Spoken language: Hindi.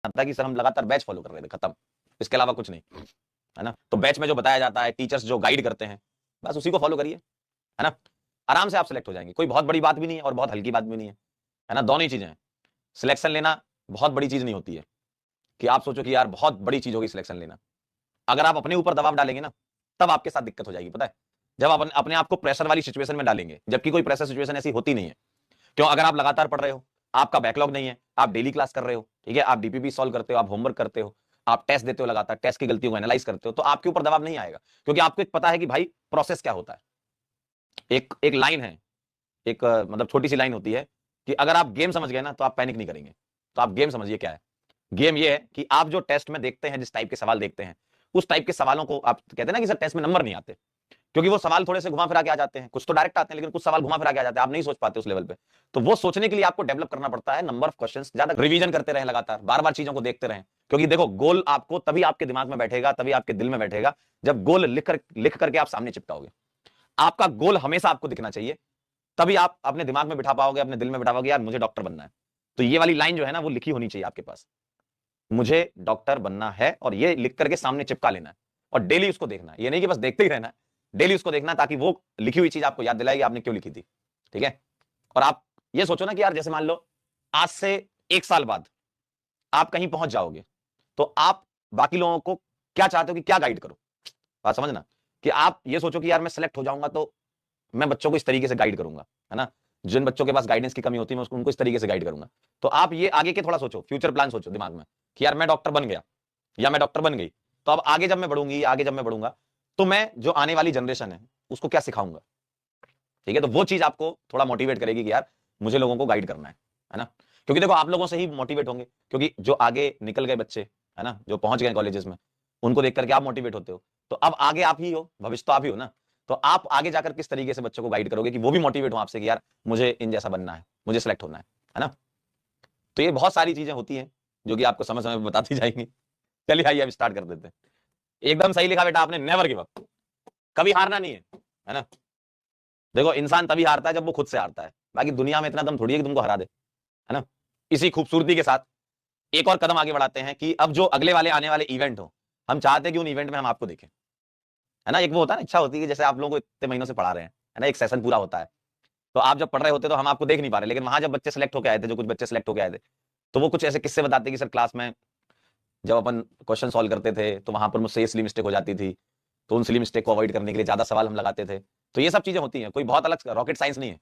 था कि सर हम लगातार बैच फॉलो कर रहे थे, खत्म, इसके अलावा कुछ नहीं, है ना। तो बैच में जो बताया जाता है, टीचर्स जो गाइड करते हैं, बस उसी को फॉलो करिए, है ना, आराम से आप सिलेक्ट हो जाएंगे। कोई बहुत बड़ी बात भी नहीं है और बहुत हल्की बात भी नहीं है ना, दोनों ही चीजें हैं। सिलेक्शन लेना बहुत बड़ी चीज नहीं होती है कि आप सोचो कि यार बहुत बड़ी चीज होगी सिलेक्शन लेना। अगर आप अपने ऊपर दबाव डालेंगे ना, तब आपके साथ दिक्कत हो जाएगी, पता है। जब आप अपने आप को प्रेशर वाली सिचुएशन में डालेंगे, जबकि कोई प्रेशर सिचुएशन ऐसी होती नहीं है। क्यों? अगर आप लगातार पढ़ रहे हो, आपका बैकलॉग नहीं है, आप डेली क्लास कर रहे हो, ठीक है, आप डीपीपी सॉल्व करते हो, आप होमवर्क करते हो, आप टेस्ट देते हो, लगातार टेस्ट की गलतियों को एनालाइज करते हो, तो आपके ऊपर दबाव नहीं आएगा, क्योंकि आपको एक पता है कि भाई प्रोसेस क्या होता है। एक एक लाइन है, एक मतलब छोटी सी लाइन होती है कि अगर आप गेम समझ गए ना तो आप पैनिक नहीं करेंगे। तो आप गेम समझिए क्या है। गेम ये है कि आप जो टेस्ट में देखते हैं, जिस टाइप के सवाल देखते हैं, उस टाइप के सवालों को आप कहते हैं ना कि सर टेस्ट में नंबर नहीं आते, क्योंकि वो सवाल थोड़े से घुमा फिरा के आ जाते हैं। कुछ तो डायरेक्ट आते हैं, लेकिन कुछ सवाल घुमा फिरा के आ जाते हैं, आप नहीं सोच पाते उस लेवल पे। तो वो सोचने के लिए आपको डेवलप करना पड़ता है नंबर ऑफ क्वेश्चंस, ज्यादा रिवीजन करते रहें, लगातार बार बार चीजों को देखते रहें। क्योंकि देखो, गोल आपको तभी आपके दिमाग में बैठेगा, तभी आपके दिल में बैठेगा, जब गोल लिख करके आप सामने चिपकाओगे। आपका गोल हमेशा आपको दिखना चाहिए, तभी आप अपने दिमाग में बिठा पाओगे, अपने दिल में बिठा पाओगे, यार मुझे डॉक्टर बनना है। तो ये वाली लाइन जो है ना, वो लिखी होनी चाहिए आपके पास, मुझे डॉक्टर बनना है, और ये लिख करके सामने चिपका लेना है, और डेली उसको देखना है। ये नहीं कि बस देखते ही रहना है, डेली उसको देखना, ताकि वो लिखी हुई चीज आपको याद दिलाएगी आपने क्यों लिखी थी, ठीक है। और आप ये सोचो ना कि यार जैसे मान लो आज से 1 साल बाद आप कहीं पहुंच जाओगे, तो आप बाकी लोगों को क्या चाहते हो कि क्या गाइड करो। बात समझना, कि आप ये सोचो कि यार मैं सेलेक्ट हो जाऊंगा तो मैं बच्चों को इस तरीके से गाइड करूंगा, है ना। जिन बच्चों के पास गाइडेंस की कमी होती है, मैं उनको इस तरीके से गाइड करूंगा। तो आप ये आगे के थोड़ा सोचो, फ्यूचर प्लान सोचो दिमाग में कि यार मैं डॉक्टर बन गया या मैं डॉक्टर बन गई, तो अब आगे जब मैं बढ़ूंगी, आगे जब मैं बढ़ूंगा, तो मैं जो आने वाली जनरेशन है उसको क्या सिखाऊंगा, ठीक है। तो वो चीज आपको थोड़ा मोटिवेट करेगी कि यार मुझे लोगों को गाइड करना है ना। क्योंकि देखो, आप लोगों से ही मोटिवेट होंगे, क्योंकि जो आगे निकल गए बच्चे, है ना, जो पहुंच गए कॉलेजेस में, उनको देख करके आप मोटिवेट होते हो। तो अब आगे आप ही हो, भविष्य तो आप ही हो ना। तो आप आगे जाकर किस तरीके से बच्चों को गाइड करोगे कि वो भी मोटिवेट हो आपसे कि यार मुझे इन जैसा बनना है, मुझे सेलेक्ट होना है ना। तो ये बहुत सारी चीजें होती हैं जो कि आपको समय समय पर बताती जाएंगी। चलिए आइए अब स्टार्ट कर देते हैं। एकदम सही लिखा बेटा आपने, नेवर गिव अप, कभी हारना नहीं है ना। देखो, इंसान तभी हारता है जब वो खुद से हारता है, बाकी दुनिया में इतना दम थोड़ी है कि तुमको हरा दे, है ना। इसी खूबसूरती के साथ एक और कदम आगे बढ़ाते हैं कि अब जो अगले वाले आने वाले इवेंट हो, हम चाहते हैं कि उन इवेंट में हम आपको देखें, है ना। एक वो होता है ना, इच्छा होती है कि जैसे आप लोगों को इतने महीनों से पढ़ा रहे हैं, है ना, एक सेशन पूरा होता है, तो आप जब पढ़ रहे होते तो हम आपको देख नहीं पा रहे, लेकिन वहां जब बच्चे सेलेक्ट होकर आए थे, जो कुछ बच्चे सेलेक्ट होकर आए थे, तो वो कुछ ऐसे किस्से बताते कि सर क्लास में जब अपन क्वेश्चन सॉल्व करते थे तो वहां पर मुझसे ये सिली मिस्टेक हो जाती थी, तो उन सिली मिस्टेक को अवॉइड करने के लिए ज्यादा सवाल हम लगाते थे। तो ये सब चीजें होती हैं, कोई बहुत अलग रॉकेट साइंस नहीं है,